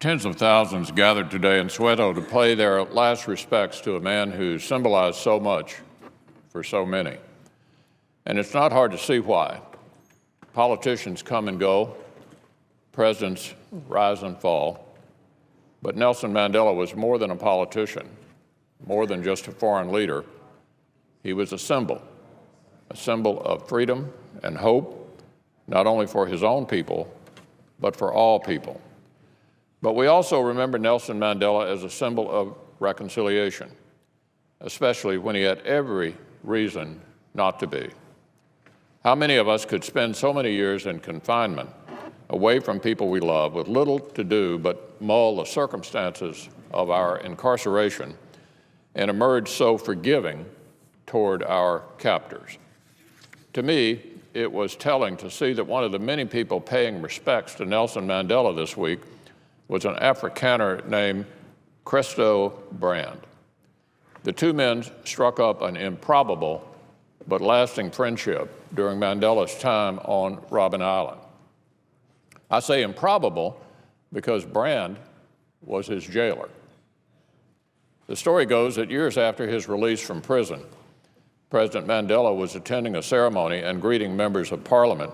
Tens of thousands gathered today in Soweto to pay their last respects to a man who symbolized so much for so many. And it's not hard to see why. Politicians come and go, presidents rise and fall, but Nelson Mandela was more than a politician, more than just a foreign leader. He was a symbol of freedom and hope, not only for his own people, but for all people. But we also remember Nelson Mandela as a symbol of reconciliation, especially when he had every reason not to be. How many of us could spend so many years in confinement, away from people we love, with little to do but mull the circumstances of our incarceration and emerge so forgiving toward our captors? To me, it was telling to see that one of the many people paying respects to Nelson Mandela this week was an Afrikaner named Christo Brand. The two men struck up an improbable but lasting friendship during Mandela's time on Robben Island. I say improbable because Brand was his jailer. The story goes that years after his release from prison, President Mandela was attending a ceremony and greeting members of Parliament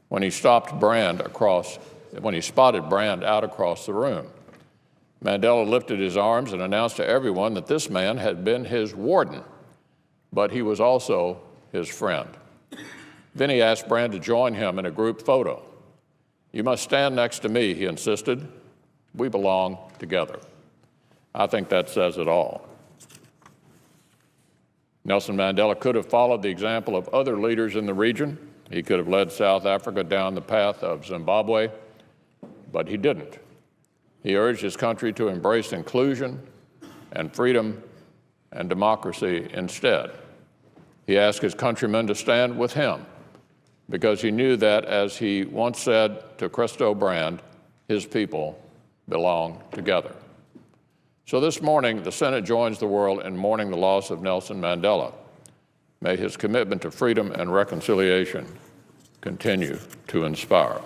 when he spotted Brand out across the room. Mandela lifted his arms and announced to everyone that this man had been his warden, but he was also his friend. Then he asked Brand to join him in a group photo. "You must stand next to me," he insisted. "We belong together." I think that says it all. Nelson Mandela could have followed the example of other leaders in the region. He could have led South Africa down the path of Zimbabwe, but he didn't. He urged his country to embrace inclusion and freedom and democracy instead. He asked his countrymen to stand with him because he knew that, as he once said to Christo Brand, his people belong together. So this morning, the Senate joins the world in mourning the loss of Nelson Mandela. May his commitment to freedom and reconciliation continue to inspire.